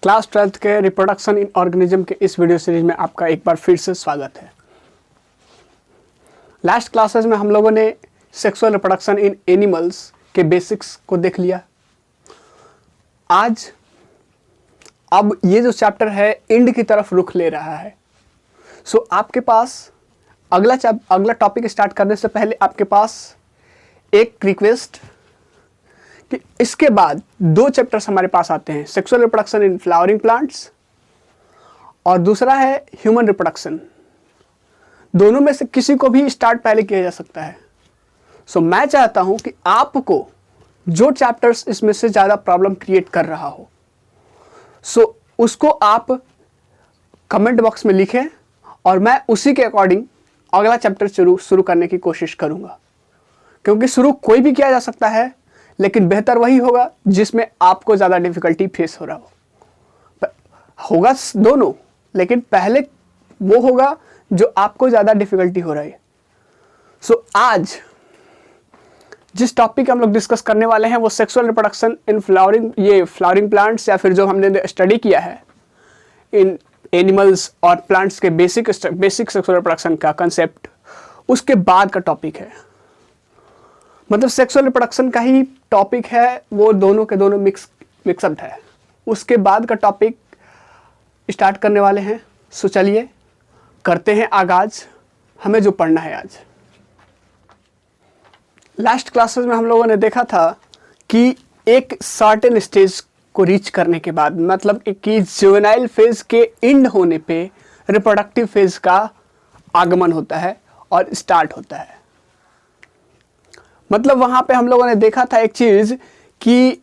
Class 12th के reproduction in organism के इस वीडियो सीरीज में आपका एक बार फिर से स्वागत है। लास्ट क्लासेस में हम लोगों ने सेक्सुअल रिप्रोडक्शन इन एनिमल्स के बेसिक्स को देख लिया। आज अब ये जो चैप्टर है एंड की तरफ रुख ले रहा है। सो आपके पास अगला टॉपिक स्टार्ट करने से पहले आपके पास एक रिक्वेस्ट कि इसके बाद दो चैप्टर्स हमारे पास आते हैं, sexual reproduction in flowering plants और दूसरा है ह्यूमन रिप्रोडक्शन। दोनों में से किसी को भी स्टार्ट पहले किया जा सकता है। सो मैं चाहता हूं कि आपको जो चैप्टर्स इसमें से ज़्यादा प्रॉब्लम क्रिएट कर रहा हो उसको आप कमेंट बॉक्स में लिखें और मैं उसी के अकॉर्डिंग अगला चैप्टर शुरू करने की कोशिश करूंगा, क्योंकि शुरू कोई भी किया जा सकता है लेकिन बेहतर वही होगा जिसमें आपको ज़्यादा डिफिकल्टी फेस हो रहा होगा दोनों, लेकिन पहले वो होगा जो आपको ज़्यादा डिफिकल्टी हो रही है। सो आज जिस टॉपिक हम लोग डिस्कस करने वाले हैं वो sexual reproduction in flowering plants, या फिर जो हमने स्टडी किया है इन एनिमल्स और प्लांट्स के बेसिक सेक्सुअल रिप्रोडक्शन का कंसेप्ट, उसके बाद का टॉपिक है। मतलब सेक्सुअल रिप्रोडक्शन का ही टॉपिक है, वो दोनों के दोनों मिक्सअप है। उसके बाद का टॉपिक स्टार्ट करने वाले हैं। सो चलिए करते हैं आगाज हमें जो पढ़ना है आज। लास्ट क्लासेस में हम लोगों ने देखा था कि एक सर्टेन स्टेज को रीच करने के बाद, मतलब कि जुवेनाइल फेज के एंड होने पे रिप्रोडक्टिव फेज का आगमन होता है और स्टार्ट होता है। मतलब वहां पे हम लोगों ने देखा था एक चीज कि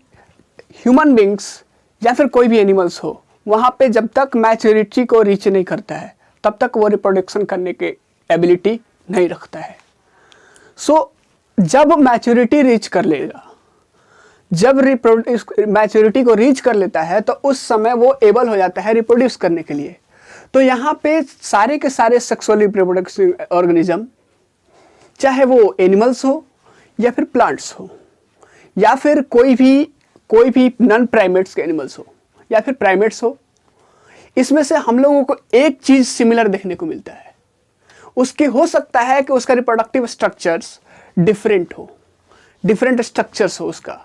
ह्यूमन बींग्स या फिर कोई भी एनिमल्स हो, वहां पे जब तक मैच्योरिटी को रीच नहीं करता है तब तक वो रिप्रोडक्शन करने के एबिलिटी नहीं रखता है। सो जब मैच्योरिटी रीच कर लेगा, जब मैच्योरिटी को रीच कर लेता है तो उस समय वो एबल हो जाता है रिप्रोड्यूस करने के लिए। तो यहाँ पे सारे के सारे सेक्सुअली रिप्रोडक्टिव ऑर्गेनिज्म, चाहे वो एनिमल्स हो या फिर प्लांट्स हो या फिर कोई भी नॉन प्राइमेट्स के एनिमल्स हो या फिर प्राइमेट्स हो, इसमें से हम लोगों को एक चीज सिमिलर देखने को मिलता है। उसकी हो सकता है कि उसका रिप्रोडक्टिव स्ट्रक्चर्स डिफरेंट स्ट्रक्चर्स हो उसका,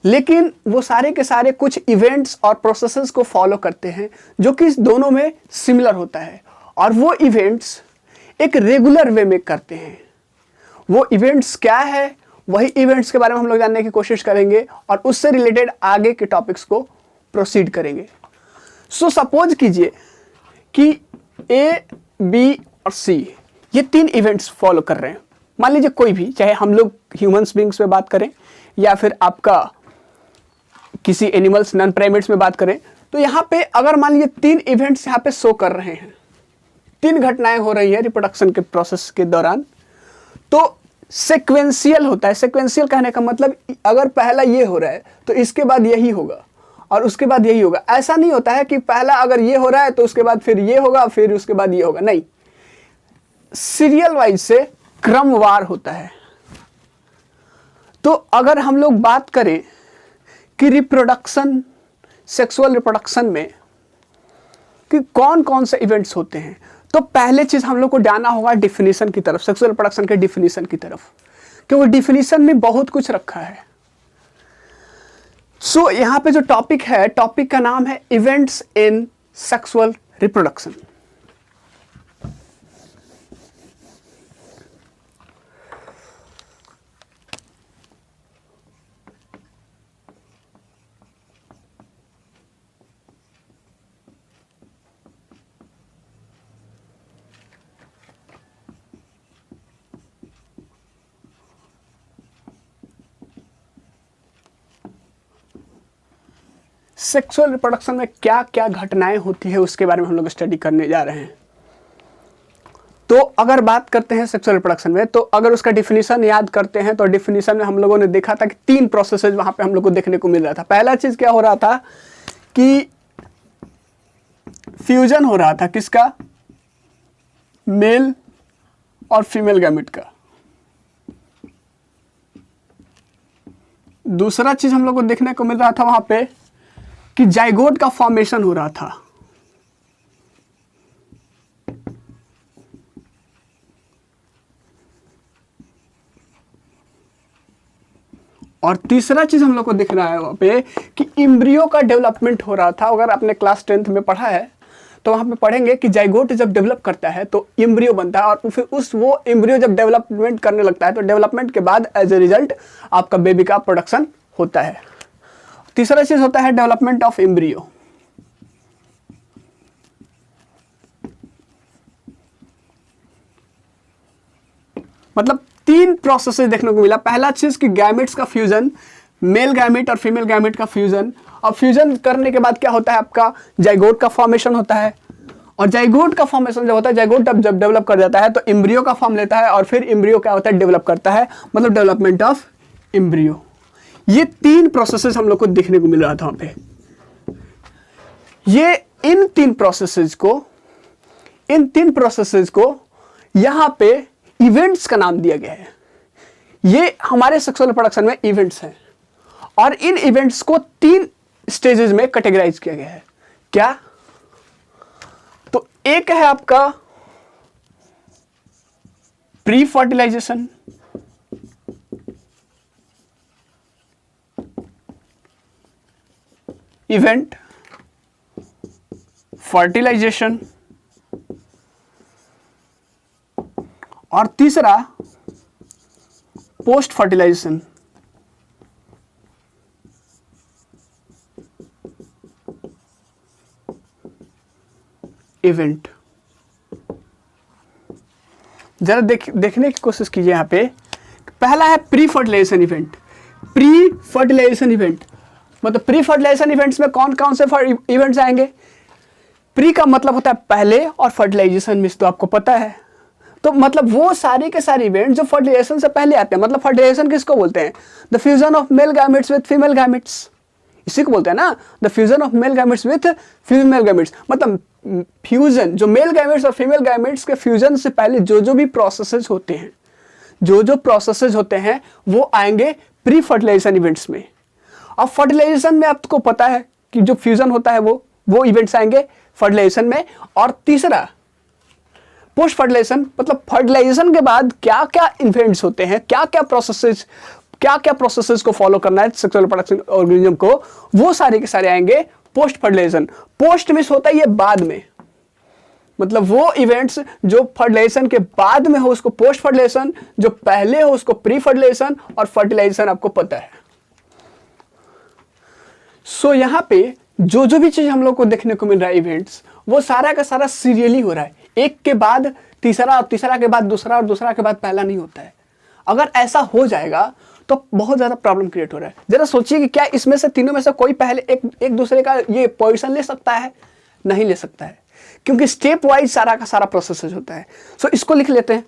लेकिन वो सारे के सारे कुछ इवेंट्स और प्रोसेसेस को फॉलो करते हैं जो कि दोनों में सिमिलर होता है, और वो इवेंट्स एक रेगुलर वे में करते हैं। वो इवेंट्स क्या है, वही इवेंट्स के बारे में हम लोग जानने की कोशिश करेंगे और उससे रिलेटेड आगे के टॉपिक्स को प्रोसीड करेंगे। सो सपोज कीजिए कि ए, बी और सी ये तीन इवेंट्स फॉलो कर रहे हैं। मान लीजिए कोई भी, चाहे हम लोग ह्यूमंस बींग्स में बात करें या फिर आपका किसी एनिमल्स नॉन प्राइमेट्स में बात करें, तो यहाँ पे अगर मान लीजिए तीन इवेंट्स यहाँ पे शो कर रहे हैं, तीन घटनाएं हो रही है रिप्रोडक्शन के प्रोसेस के दौरान, तो सेक्वेंशियल होता है। सेक्वेंशियल कहने का मतलब अगर पहला ये हो रहा है तो इसके बाद यही होगा और उसके बाद यही होगा। ऐसा नहीं होता है कि पहला अगर ये हो रहा है तो उसके बाद फिर ये होगा, फिर उसके बाद ये होगा, नहीं, सीरियल वाइज से क्रमवार होता है। तो अगर हम लोग बात करें कि सेक्सुअल रिप्रोडक्शन में कि कौन कौन से इवेंट्स होते हैं, तो पहले चीज हम लोग को जाना होगा डिफिनीशन की तरफ, सेक्सुअल रिप्रोडक्शन के डिफिनीशन की तरफ, क्योंकि डिफिनीशन में बहुत कुछ रखा है। सो यहां पे जो टॉपिक है, टॉपिक का नाम है events in sexual reproduction. Sexual reproduction में क्या क्या घटनाएं होती है उसके बारे में हम लोग स्टडी करने जा रहे हैं। तो अगर बात करते हैं सेक्सुअल रिप्रोडक्शन में, तो अगर उसका डिफिनीशन याद करते हैं तो डिफिनीशन में हम लोगों ने देखा था कि तीन प्रोसेसेस वहां पे हम लोग को देखने को मिल रहा था। पहला चीज क्या हो रहा था कि फ्यूजन हो रहा था, किसका, मेल और फीमेल गैमेट का। दूसरा चीज हम लोग को देखने को मिल रहा था वहां पे कि जाइगोट का फॉर्मेशन हो रहा था। और तीसरा चीज हम लोग को दिख रहा है वहां पे कि इम्ब्रियो का डेवलपमेंट हो रहा था। अगर आपने क्लास 10th में पढ़ा है तो वहां पे पढ़ेंगे कि जाइगोट जब डेवलप करता है तो इम्ब्रियो बनता है, और फिर वो इम्ब्रियो जब डेवलपमेंट करने लगता है तो डेवलपमेंट के बाद एज ए रिजल्ट आपका बेबी का प्रोडक्शन होता है। तीसरा चीज होता है डेवलपमेंट ऑफ इम्ब्रियो। मतलब 3 प्रोसेसेस देखने को मिला। पहला चीज कि गैमेट्स का फ्यूजन, मेल गैमेट और फीमेल गैमेट का फ्यूजन, और फ्यूजन करने के बाद क्या होता है, आपका जाइगोट का फॉर्मेशन होता है। और जाइगोट का फॉर्मेशन जब होता है, जाइगोट जब डेवलप कर जाता है तो इम्ब्रियो का फॉर्म लेता है, और फिर इम्ब्रियो क्या होता है, डेवलप करता है, मतलब डेवलपमेंट ऑफ इम्ब्रियो। ये 3 प्रोसेसेस हम लोग को देखने को मिल रहा था वहां पे। ये इन 3 प्रोसेसेस को यहां पे इवेंट्स का नाम दिया गया है। ये हमारे सेक्सुअल प्रोडक्शन में इवेंट्स हैं, और इन इवेंट्स को 3 स्टेजेस में कैटेगराइज किया गया है। क्या? तो एक है आपका प्री फर्टिलाइजेशन, इवेंट, फर्टिलाइजेशन, और तीसरा पोस्ट फर्टिलाइजेशन, इवेंट। जरा देखने की कोशिश कीजिए यहां पे। पहला है pre fertilisation event. Pre fertilisation event मतलब प्री फर्टिलाइजेशन इवेंट्स में कौन कौन से इवेंट्स आएंगे? प्री का मतलब होता है पहले, और फर्टिलाइजेशन में तो आपको पता है, तो मतलब वो सारे के सारे इवेंट जो फर्टिलाइजेशन से पहले आते हैं। मतलब फर्टिलाइजेशन किसको बोलते हैं? The fusion of male gametes with female gametes, इसी को बोलते हैं ना, the fusion of male gametes with female gametes. मतलब फ्यूजन, जो मेल गैमेट्स और फीमेल गैमेट्स के फ्यूजन से पहले जो भी प्रोसेसेस होते हैं, जो प्रोसेसेस होते हैं वो आएंगे प्री फर्टिलाइजेशन इवेंट्स में। अब फर्टिलाइजेशन में आपको पता है कि जो फ्यूजन होता है वो इवेंट्स आएंगे फर्टिलाइजेशन में। और तीसरा पोस्ट फर्टिलाइजेशन, मतलब फर्टिलाइजेशन के बाद क्या क्या इवेंट्स होते हैं, क्या क्या प्रोसेसेस को फॉलो करना है सेक्सुअल रिप्रोडक्शन ऑर्गेनिज्म को, वो सारे के सारे आएंगे पोस्ट फर्टिलाइजेशन। पोस्ट मींस होता है ये बाद में, मतलब वो इवेंट्स जो फर्टिलाइजेशन के बाद में हो उसको पोस्ट फर्टिलाइजेशन, जो पहले हो उसको प्री फर्टिलाइजेशन, और फर्टिलाइजेशन आपको पता है। सो यहां पे जो भी चीज हम लोग को देखने को मिल रहा है इवेंट्स, वो सारा का सारा सीरियली हो रहा है, एक के बाद तीसरा, और तीसरा के बाद दूसरा, और दूसरा के बाद पहला नहीं होता है। अगर ऐसा हो जाएगा तो बहुत ज्यादा प्रॉब्लम क्रिएट हो रहा है। जरा सोचिए कि क्या इसमें से तीनों में से कोई पहले एक दूसरे का ये पोजीशन ले सकता है? नहीं ले सकता है, क्योंकि स्टेप वाइज सारा का सारा प्रोसेस होता है। सो इसको लिख लेते हैं।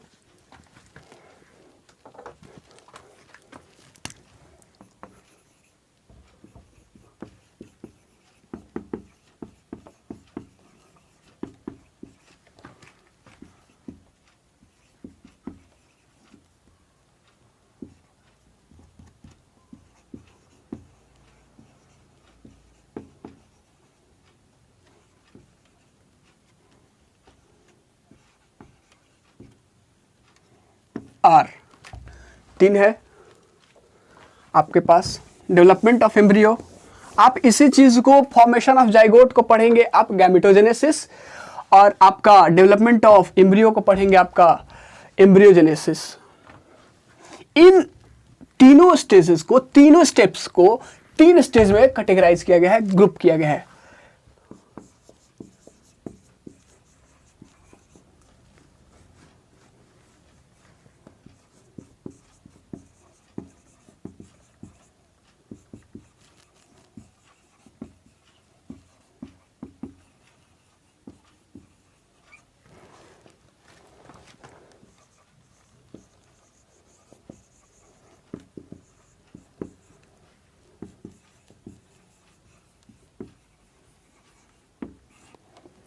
आर 3 है आपके पास डेवलपमेंट ऑफ एम्ब्रियो। आप इसी चीज को फॉर्मेशन ऑफ जाइगोट को पढ़ेंगे आप गैमेटोजेनेसिस, और आपका डेवलपमेंट ऑफ एम्ब्रियो को पढ़ेंगे आपका एम्ब्रियोजेनेसिस। इन तीनों स्टेजेस को, तीनों स्टेप्स को 3 स्टेज में कैटेगराइज किया गया है, ग्रुप किया गया है।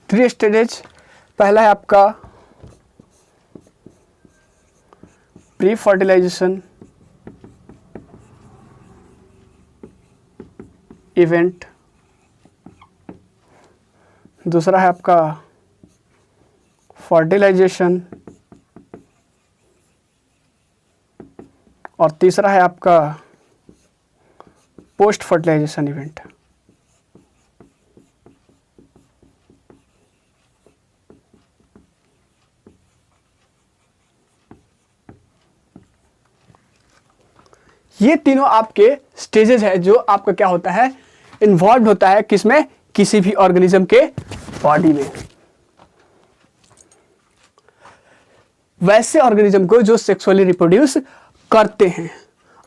Three stages. पहला है आपका प्री फर्टिलाइजेशन, इवेंट, दूसरा है आपका फर्टिलाइजेशन, और तीसरा है आपका पोस्ट फर्टिलाइजेशन इवेंट। ये तीनों आपके स्टेजेस है जो आपका क्या होता है, इन्वॉल्व होता है किसमें, किसी भी ऑर्गेनिज्म के बॉडी में। वैसे ऑर्गेनिज्म को जो सेक्सुअली रिप्रोड्यूस करते हैं।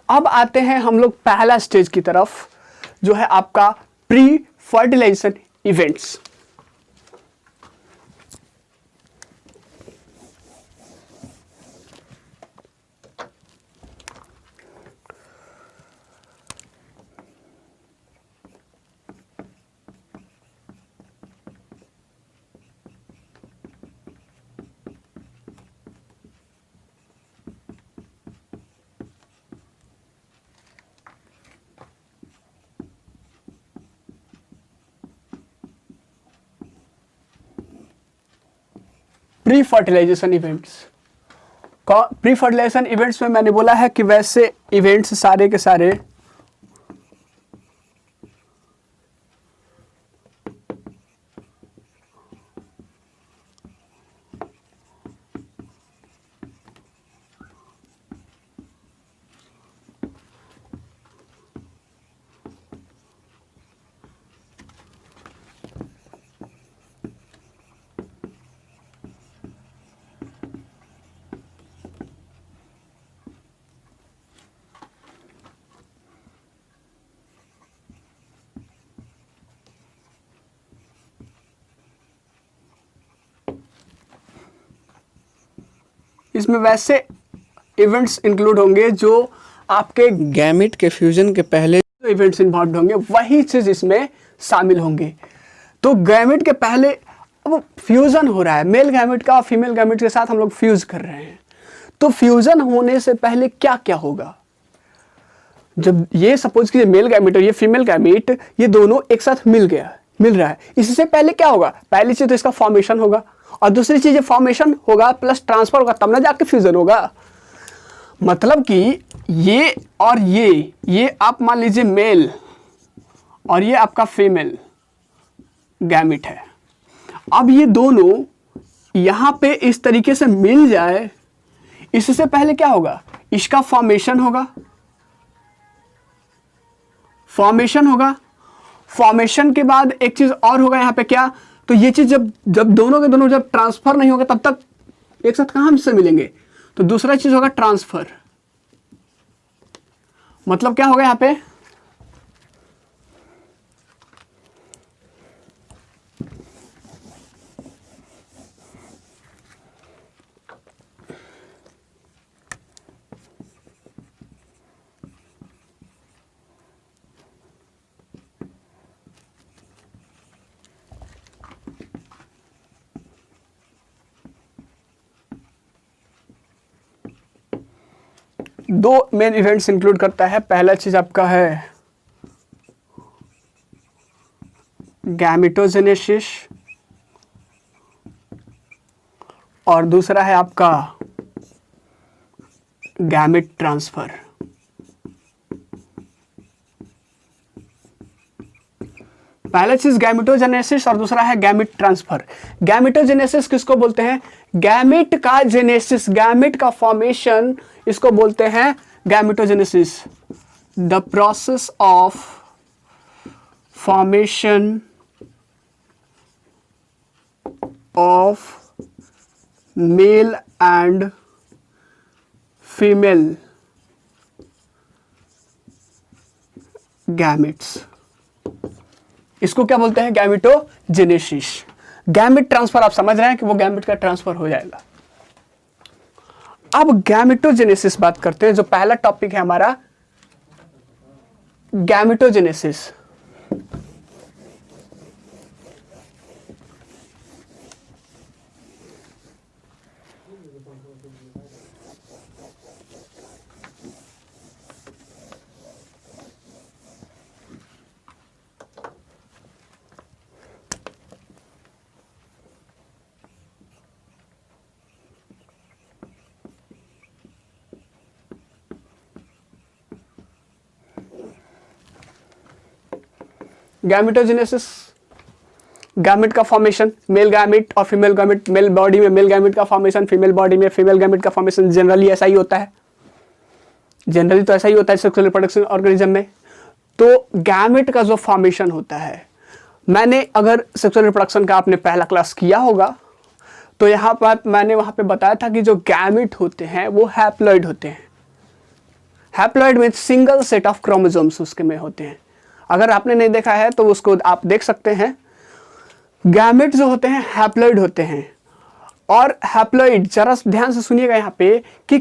अब आते हैं हम लोग पहला स्टेज की तरफ, जो है आपका pre fertilisation events. Pre fertilisation events, pre fertilisation events में मैंने बोला है कि वैसे इवेंट्स सारे के सारे इसमें वैसे इवेंट्स इंक्लूड होंगे जो आपके गैमेट के फ्यूजन के पहले जो इवेंट्स इन्वॉल्व होंगे वही चीज इसमें शामिल होंगे। तो गैमेट के पहले अब फ्यूजन हो रहा है, मेल गैमेट का फीमेल गैमेट के साथ हम लोग फ्यूज कर रहे हैं। तो फ्यूजन होने से पहले क्या क्या होगा, जब ये सपोज कीजिए मेल गैमेट और ये फीमेल गैमेट ये दोनों एक साथ मिल रहा है, इससे पहले क्या होगा, पहली चीज तो इसका फॉर्मेशन होगा, और दूसरी चीज फॉर्मेशन होगा प्लस ट्रांसफर होगा, तब ना जाके फ्यूजन होगा। मतलब कि ये और ये आप मान लीजिए मेल और ये आपका फीमेल गैमेट है। अब ये दोनों यहां पे इस तरीके से मिल जाए, इससे पहले क्या होगा, इसका फॉर्मेशन होगा, फॉर्मेशन के बाद एक चीज और होगा यहां पे क्या, तो ये चीज जब दोनों के दोनों जब ट्रांसफर नहीं होगा तब तक एक साथ कहां से मिलेंगे, तो दूसरा चीज होगा ट्रांसफर। मतलब क्या होगा यहां पे, दो मेन इवेंट्स इंक्लूड करता है। पहला चीज आपका है गैमेटोजेनेसिस और दूसरा है आपका गैमेट ट्रांसफर। पहला चीज गैमेटोजेनेसिस और दूसरा है गैमेट ट्रांसफर। गैमेटोजेनेसिस किसको बोलते हैं, गैमेट का जेनेसिस, गैमेट का फॉर्मेशन, इसको बोलते हैं gametogenesis. The process of formation of male and female gametes, इसको क्या बोलते हैं, गैमेटोजेनेसिस। गैमेट ट्रांसफर आप समझ रहे हैं कि वो गैमेट का ट्रांसफर हो जाएगा। अब गैमेटोजेनेसिस बात करते हैं, जो पहला टॉपिक है हमारा गैमेटोजेनेसिस। गैमेटोजेनेसिस, गैमेट का फॉर्मेशन, मेल गैमेट और फीमेल गैमेट, मेल बॉडी में मेल गैमेट का फॉर्मेशन, फीमेल बॉडी में फीमेल गैमेट का फॉर्मेशन, जनरली ऐसा ही होता है, जनरली तो ऐसा ही होता है सेक्सुअल रिप्रोडक्शन ऑर्गेनिज्म में। तो गैमेट का जो फॉर्मेशन होता है, मैंने अगर सेक्सुअल रिप्रोडक्शन का आपने पहला क्लास किया होगा तो यहाँ पर मैंने वहाँ पे बताया था कि जो गैमेट होते हैं वो हैप्लॉइड होते हैं। हैप्लॉइड में सिंगल सेट ऑफ क्रोमोसोम्स उसके में होते हैं। अगर आपने नहीं देखा है तो उसको आप देख सकते हैं। गैमेट जो होते हैं हैप्लॉइड होते हैं, और हैप्लॉइड जरा ध्यान से सुनिएगा यहाँ पे कि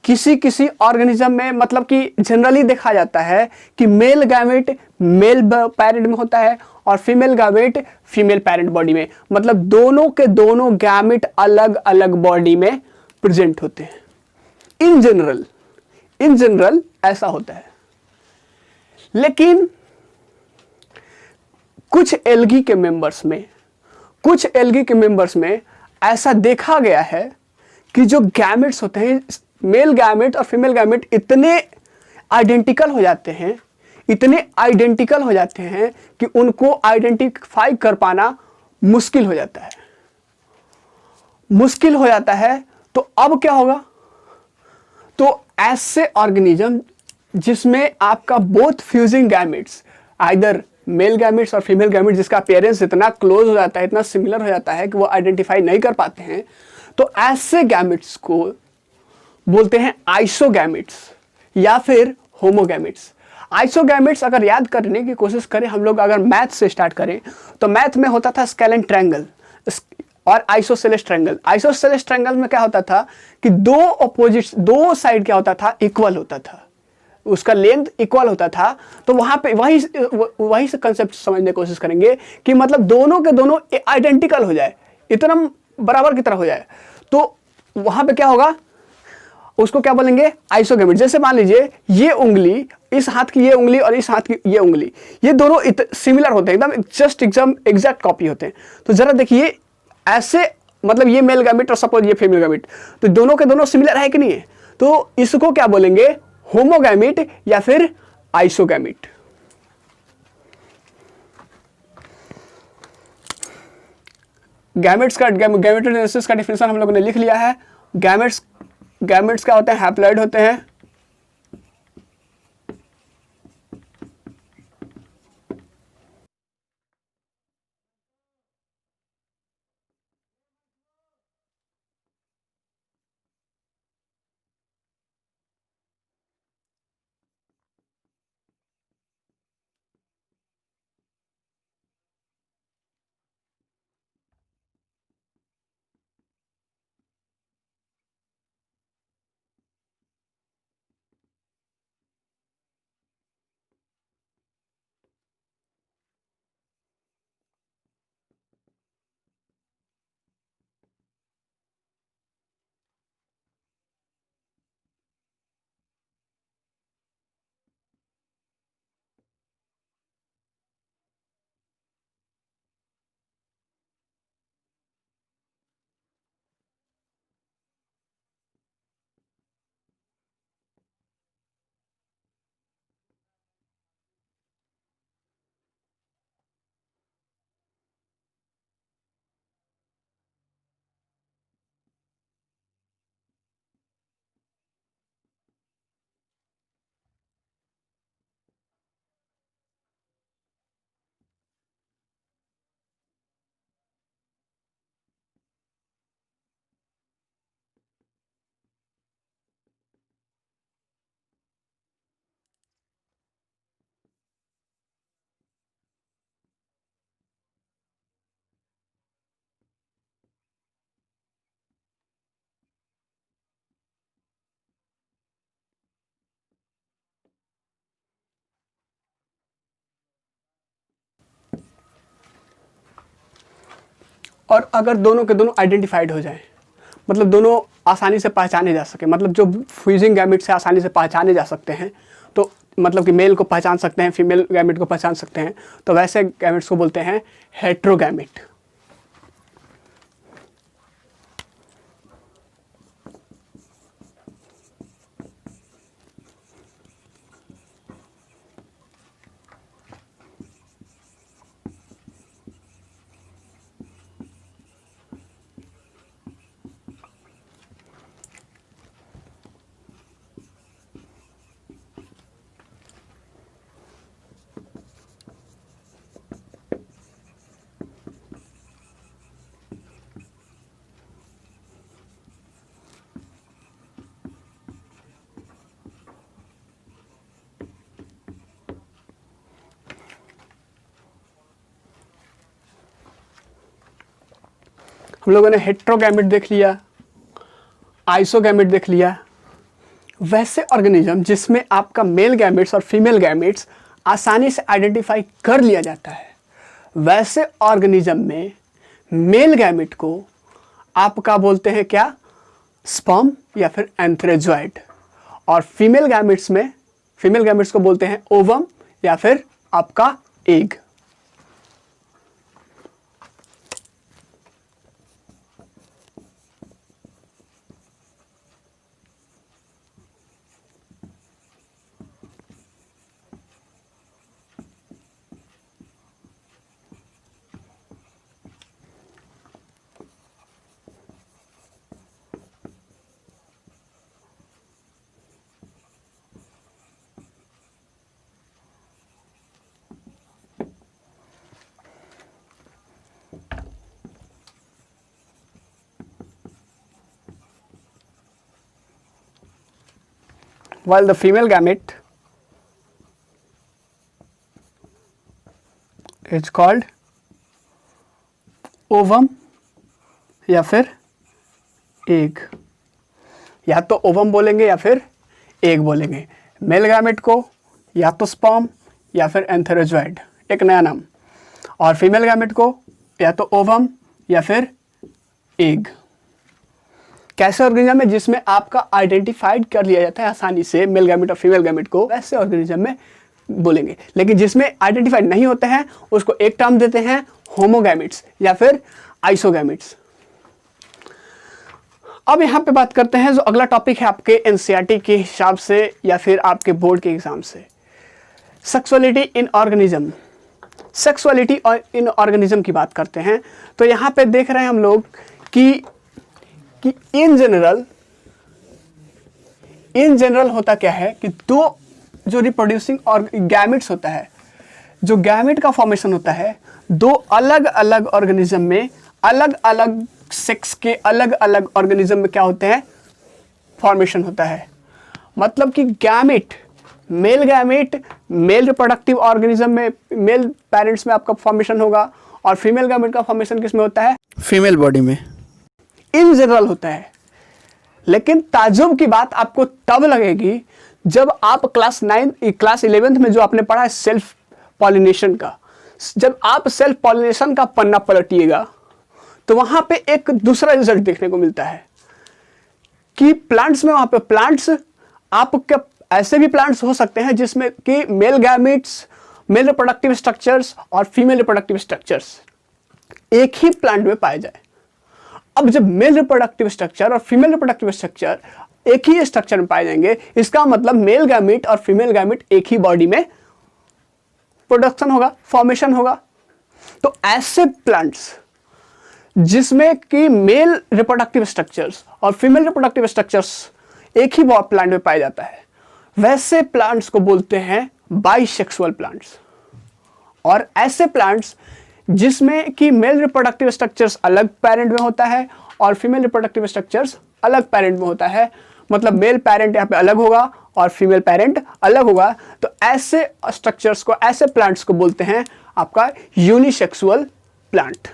किसी किसी ऑर्गेनिज्म में, मतलब कि जनरली देखा जाता है कि मेल गैमेट मेल पैरेंट में होता है और female gamete female parent body में, मतलब दोनों के दोनों गैमेट अलग अलग बॉडी में प्रेजेंट होते हैं। इन जनरल ऐसा होता है। लेकिन कुछ एल्गी के मेंबर्स में ऐसा देखा गया है कि जो गैमेट्स होते हैं, मेल गैमेट और फीमेल गैमेट इतने आइडेंटिकल हो जाते हैं कि उनको आइडेंटिफाई कर पाना मुश्किल हो जाता है। तो अब क्या होगा? तो ऐसे ऑर्गेनिज्म जिसमें आपका both fusing gametes, either male gametes और फीमेल गैमेट्स, जिसका अपीयरेंस इतना क्लोज हो जाता है, इतना सिमिलर हो जाता है कि वो आइडेंटिफाई नहीं कर पाते हैं, तो ऐसे गैमेट्स को बोलते हैं आइसोगैमेट्स या फिर होमोगैमेट्स। आइसोगैमेट्स अगर याद करने की कोशिश करें हम लोग, अगर मैथ से स्टार्ट करें तो मैथ में होता था स्केलेन ट्रायंगल और आइसोसेलेस ट्रायंगल। आइसोसेलेस ट्रायंगल में क्या होता था कि दो साइड क्या होता था, इक्वल होता था, उसका लेंथ इक्वल होता था। तो वहां पे वही से कंसेप्ट समझने की कोशिश करेंगे कि मतलब दोनों के दोनों आइडेंटिकल हो जाए, इतना बराबर की तरह हो जाए। तो वहां पे क्या होगा, उसको क्या बोलेंगे, आइसोगैमेट। जैसे मान लीजिए ये उंगली, इस हाथ की ये उंगली और इस हाथ की ये उंगली, ये दोनों सिमिलर होते हैं, एकदम जस्ट एग्जैक्ट कॉपी होते हैं। तो जरा देखिए ऐसे, मतलब ये मेल गैमेट और सपोज ये फीमेल गैमेट, तो दोनों के दोनों सिमिलर है कि नहीं है? तो इसको क्या बोलेंगे, होमोगैमेट या फिर आइसोगैमेट। गैमेटोजेनेसिस का डिफिनेशन हम लोगों ने लिख लिया है। गैमेट्स क्या होते हैं, हैप्लॉइड होते हैं। और अगर दोनों के दोनों आइडेंटिफाइड हो जाए, मतलब दोनों आसानी से पहचाने जा सके, मतलब जो फ्यूजिंग गैमेट से आसानी से पहचाने जा सकते हैं, तो मतलब कि मेल को पहचान सकते हैं, फीमेल गैमेट को पहचान सकते हैं, तो वैसे गैमेट्स को बोलते हैं हेट्रोगैमेट। हम लोगों ने हेट्रोगैमेट देख लिया, आइसोगैमेट देख लिया। वैसे ऑर्गेनिज्म जिसमें आपका मेल गैमेट्स और फीमेल गैमेट्स आसानी से आइडेंटिफाई कर लिया जाता है, वैसे ऑर्गेनिज्म में मेल गैमेट को आपका बोलते हैं क्या, स्पर्म या फिर एंथ्रेजॉइड, और फीमेल गैमेट्स को बोलते हैं ओवम या फिर आपका egg. While the female gamete is called ovum या फिर एग, या तो ओवम बोलेंगे या फिर एग बोलेंगे। मेल गैमेट को या तो स्पर्म या फिर एंथेरोजॉइड, एक नया नाम, और फीमेल गैमेट को या तो ओवम या फिर एग। कैसे ऑर्गेनिज्म में जिसमें आपका आइडेंटिफाइड कर लिया जाता है आसानी से मेल गैमेट और फीमेल गैमेट को, वैसे ऑर्गेनिज्म में बोलेंगे। लेकिन जिसमें आइडेंटिफाइड नहीं होते हैं उसको एक टर्म देते हैं होमोगैमेट्स या फिर आइसोगैमेट्स। अब यहाँ पे बात करते हैं जो अगला टॉपिक है आपके एनसीईआरटी के हिसाब से या फिर आपके बोर्ड के एग्जाम से, सेक्सुअलिटी इन ऑर्गेनिज्म। सेक्सुअलिटी और इन ऑर्गेनिज्म की बात करते हैं तो यहाँ पे देख रहे हैं हम लोग कि इन जनरल होता क्या है कि दो जो रिप्रोड्यूसिंग और गैमेट्स होता है, जो गैमेट का फॉर्मेशन होता है, दो अलग अलग ऑर्गेनिज्म में अलग अलग सेक्स के अलग अलग ऑर्गेनिज्म में क्या होते हैं, फॉर्मेशन होता है। मतलब कि गैमेट, मेल रिप्रोडक्टिव ऑर्गेनिज्म में मेल पेरेंट्स में आपका फॉर्मेशन होगा, और फीमेल गैमेट का फॉर्मेशन किस में होता है, फीमेल बॉडी में। इन जनरल होता है। लेकिन ताज्जुब की बात आपको तब लगेगी जब आप क्लास 11th में जो आपने पढ़ा है सेल्फ पॉलिनेशन का, जब आप सेल्फ पॉलिनेशन का पन्ना पलटिएगा तो वहां पे एक दूसरा रिजल्ट देखने को मिलता है कि प्लांट्स में, वहां पे प्लांट्स आपके ऐसे भी प्लांट्स हो सकते हैं जिसमें कि male gametes, male reproductive structures और फीमेल रिप्रोडक्टिव स्ट्रक्चर्स एक ही प्लांट में पाए जाए। अब जब मेल रिप्रोडक्टिव स्ट्रक्चर और फीमेल रिप्रोडक्टिव स्ट्रक्चर एक ही स्ट्रक्चर में पाए जाएंगे, इसका मतलब मेल गैमेट और फीमेल गैमेट एक ही बॉडी में प्रोडक्शन होगा, फॉर्मेशन होगा। तो ऐसे प्लांट्स जिसमें कि मेल रिप्रोडक्टिव स्ट्रक्चर्स और फीमेल रिप्रोडक्टिव स्ट्रक्चर्स एक ही प्लांट में पाया जाता है, वैसे प्लांट्स को बोलते हैं बाइसेक्सुअल प्लांट्स। और ऐसे प्लांट्स जिसमें कि मेल रिप्रोडक्टिव स्ट्रक्चर्स अलग पेरेंट में होता है और फीमेल रिप्रोडक्टिव स्ट्रक्चर्स अलग पेरेंट में होता है, मतलब मेल पेरेंट यहाँ पे अलग होगा और फीमेल पेरेंट अलग होगा, तो ऐसे स्ट्रक्चर्स को, ऐसे प्लांट्स को बोलते हैं आपका यूनिसेक्सुअल प्लांट।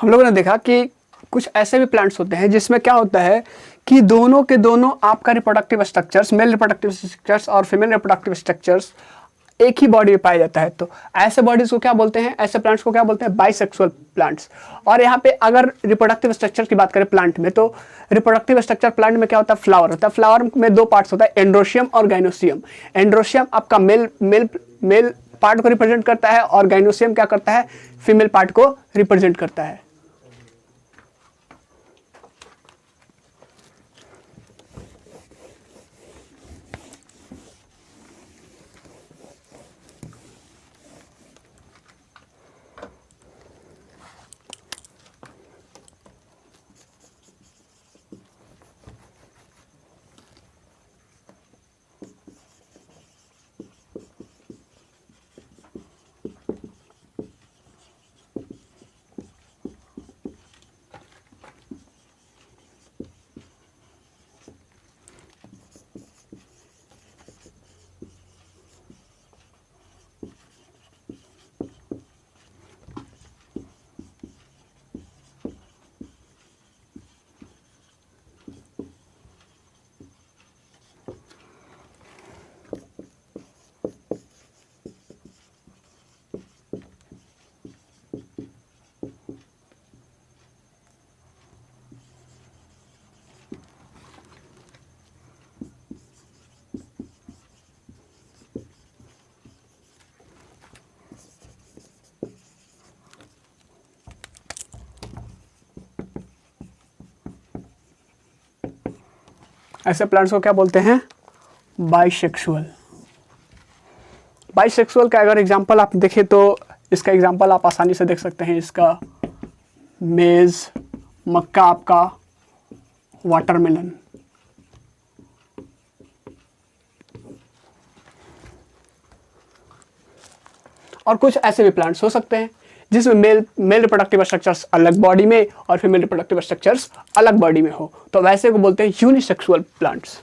हम लोगों ने देखा कि कुछ ऐसे भी प्लांट्स होते हैं जिसमें क्या होता है कि दोनों के दोनों आपका reproductive structures, male reproductive structures और फीमेल रिप्रोडक्टिव स्ट्रक्चर्स एक ही बॉडी में पाया जाता है। तो ऐसे बॉडीज को क्या बोलते हैं, ऐसे प्लांट्स को क्या बोलते हैं, बाइसेक्सुअल प्लांट्स। और यहाँ पे अगर रिप्रोडक्टिव स्ट्रक्चर की बात करें प्लांट में, तो रिप्रोडक्टिव स्ट्रक्चर प्लांट में क्या होता है, फ्लावर होता है। फ्लावर में दो पार्ट्स होता है, एंड्रोशियम और गाइनोसियम। एंड्रोशियम आपका मेल पार्ट को रिप्रेजेंट करता है और गाइनोसियम क्या करता है, फीमेल पार्ट को रिप्रेजेंट करता है। ऐसे प्लांट्स को क्या बोलते हैं, बाइसेक्सुअल। बाइसेक्सुअल का अगर एग्जांपल आप देखें तो इसका एग्जांपल आप आसानी से देख सकते हैं। इसका मेज, मक्का, आपका वाटरमेलन। और कुछ ऐसे भी प्लांट्स हो सकते हैं जिसमें मेल रिप्रोडक्टिव स्ट्रक्चर्स अलग बॉडी में और फीमेल रिप्रोडक्टिव स्ट्रक्चर्स अलग बॉडी में हो, तो वैसे को बोलते हैं यूनिसेक्सुअल प्लांट्स।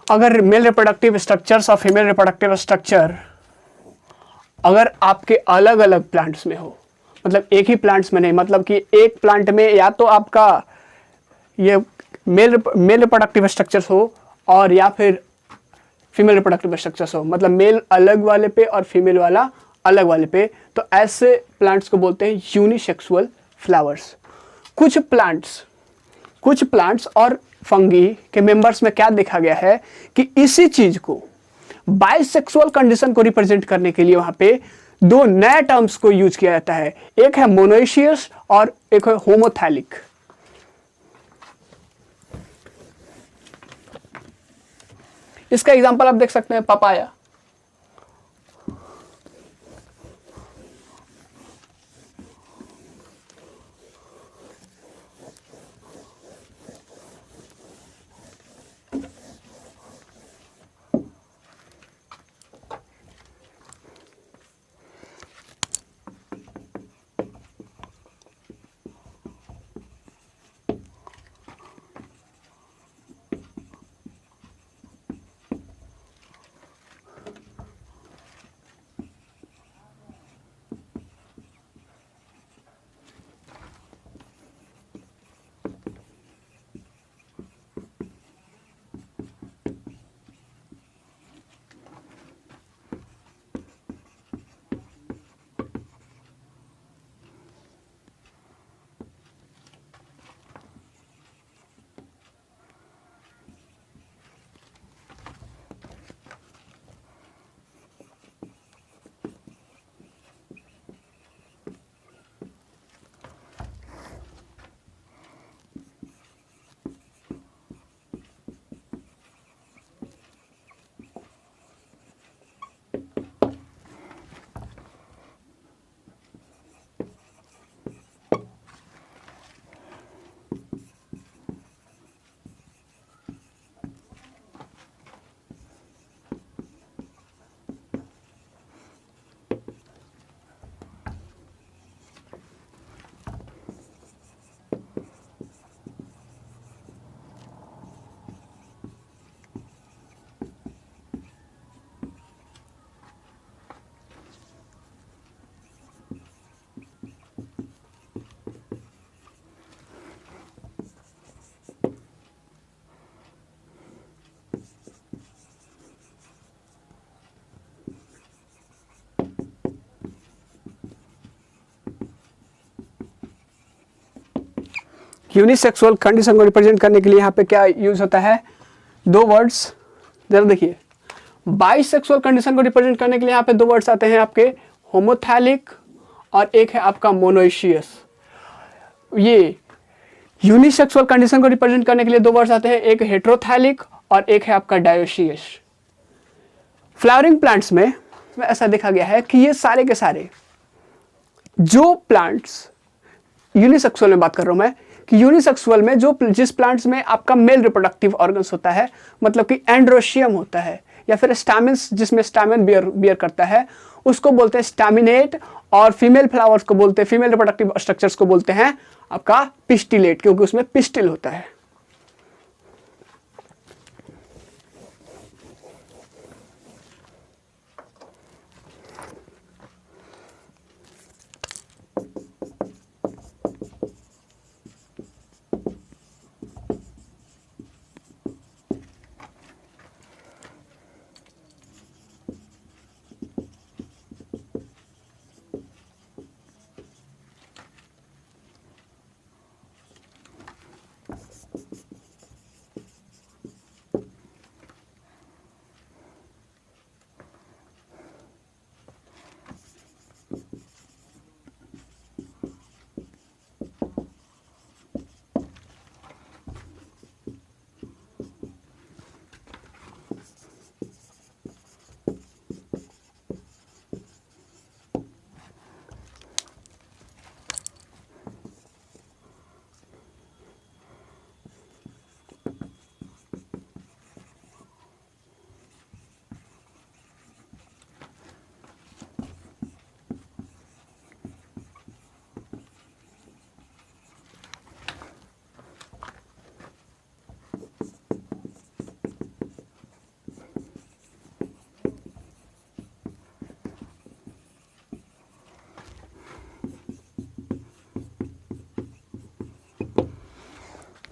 अगर मेल रिप्रोडक्टिव स्ट्रक्चर्स और फीमेल रिप्रोडक्टिव स्ट्रक्चर अगर आपके अलग अलग प्लांट्स में हो, मतलब एक ही प्लांट्स में नहीं, मतलब कि एक प्लांट में या तो आपका ये मेल रिप्रोडक्टिव स्ट्रक्चर्स हो और या फिर फीमेल रिप्रोडक्टिव स्ट्रक्चर्स हो, मतलब मेल अलग वाले पे और फीमेल वाला अलग वाले पे, तो ऐसे प्लांट्स को बोलते हैं यूनिसेक्सुअल फ्लावर्स। कुछ प्लांट्स और फंगी के मेंबर्स में क्या देखा गया है कि इसी चीज को, बाइसेक्सुअल कंडीशन को रिप्रेजेंट करने के लिए वहां पे दो नए टर्म्स को यूज किया जाता है, एक है मोनोइशियस और एक है होमोथैलिक। इसका एग्जांपल आप देख सकते हैं, पपाया। यूनिसेक्सुअल कंडीशन को रिप्रेजेंट करने के लिए यहाँ पे क्या यूज होता है, दो वर्ड्स। जरा देखिए, बाइसेक्सुअल कंडीशन को रिप्रेजेंट करने के लिए यहाँ पे दो वर्ड्स आते हैं आपके, होमोथैलिक और एक है आपका मोनोइशियस। ये यूनिसेक्सुअल कंडीशन को रिप्रेजेंट करने के लिए दो वर्ड्स आते हैं, एक हेटेरोथैलिक और एक है आपका डायोशियस। फ्लावरिंग प्लांट्स में ऐसा देखा गया है कि ये सारे के सारे जो प्लांट्स, यूनिसेक्सुअल में बात कर रहा हूं मैं, कि यूनिसेक्सुअल में जो जिस प्लांट्स में आपका मेल रिप्रोडक्टिव ऑर्गन्स होता है, मतलब कि एंड्रोशियम होता है या फिर स्टैमेंस जिसमें स्टैमेन बियर करता है, उसको बोलते हैं स्टैमिनेट, और फीमेल फ्लावर्स को बोलते हैं, फीमेल रिप्रोडक्टिव स्ट्रक्चर्स को बोलते हैं आपका पिस्टिलेट, क्योंकि उसमें पिस्टिल होता है।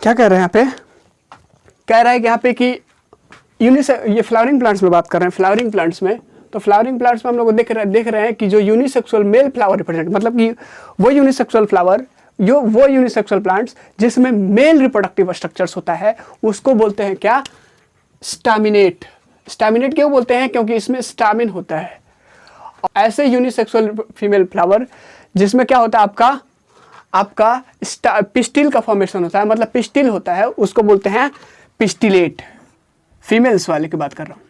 क्या कह रहे हैं यहाँ पे, कह रहा है कि यहाँ पे कि ये फ्लावरिंग प्लांट्स में बात कर रहे हैं, फ्लावरिंग प्लांट्स में, तो फ्लावरिंग प्लांट्स में हम लोग देख रहे हैं कि जो यूनिसेक्सुअल मेल फ्लावर रिप्रेजेंट, मतलब कि वो यूनिसेक्सुअल फ्लावर, वो यूनिसेक्सुअल प्लांट्स जिसमें मेल रिप्रोडक्टिव स्ट्रक्चर्स होता है, उसको बोलते हैं क्या, स्टैमिनेट। स्टैमिनेट क्यों बोलते हैं, क्योंकि इसमें स्टामिन होता है। ऐसे यूनिसेक्सुअल फीमेल फ्लावर जिसमें क्या होता है आपका पिस्टिल का फॉर्मेशन होता है, मतलब पिस्टिल होता है, उसको बोलते हैं पिस्टिलेट। फीमेल्स वाले की बात कर रहा हूं,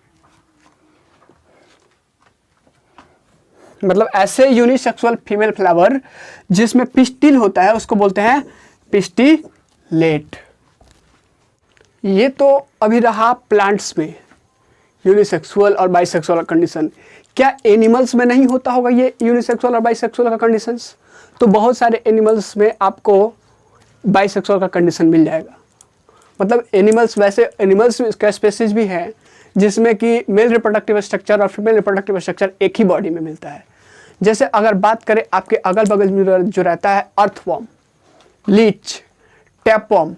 मतलब ऐसे यूनिसेक्सुअल फीमेल फ्लावर जिसमें पिस्टिल होता है उसको बोलते हैं पिस्टिलेट। ये तो अभी रहा प्लांट्स में यूनिसेक्सुअल और बाइसेक्सुअल कंडीशन। क्या एनिमल्स में नहीं होता होगा ये यूनिसेक्सुअल और बाइसेक्सुअल का कंडीशंस? तो बहुत सारे एनिमल्स में आपको बाइसेक्सुअल का कंडीशन मिल जाएगा। मतलब एनिमल्स, वैसे एनिमल्स का स्पेसीज भी है जिसमें कि मेल रिप्रोडक्टिव स्ट्रक्चर और फीमेल रिप्रोडक्टिव स्ट्रक्चर एक ही बॉडी में मिलता है। जैसे अगर बात करें आपके अगल बगल में जो रहता है अर्थवॉर्म, लीच, टैपवॉर्म,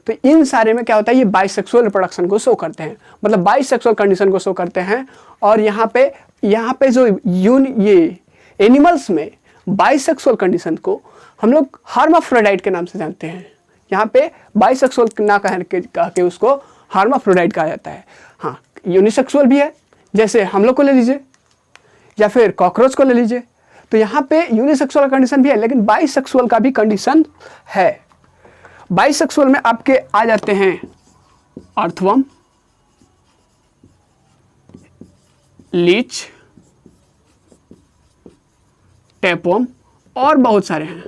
तो इन सारे में क्या होता है, ये बाइसेक्सुअल रिप्रोडक्शन को शो करते हैं, मतलब बाइसेक्सुअल कंडीशन को शो करते हैं। और यहाँ पे जो ये एनिमल्स में बाइसेक्सुअल कंडीशन को हम लोग हर्माफ्रोडाइट के नाम से जानते हैं। यहाँ पे बाइसेक्सुअल ना कह के उसको हर्माफ्रोडाइट कहा जाता है। हाँ, यूनिसेक्सुअल भी है, जैसे हम लोग को ले लीजिए या फिर कॉकरोच को ले लीजिए, तो यहाँ पे यूनिसेक्सुअल कंडीशन भी है, लेकिन बाइसेक्सुअल का भी कंडीशन है। बाइसेक्सुअल में आपके आ जाते हैं अर्थवर्म, लीच, टैपवर्म और बहुत सारे हैं।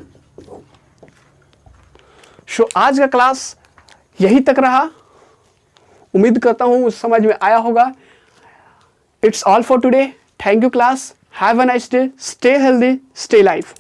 सो आज का क्लास यही तक रहा, उम्मीद करता हूं समझ में आया होगा। It's all for today. Thank you class, have a nice day, stay healthy, stay life.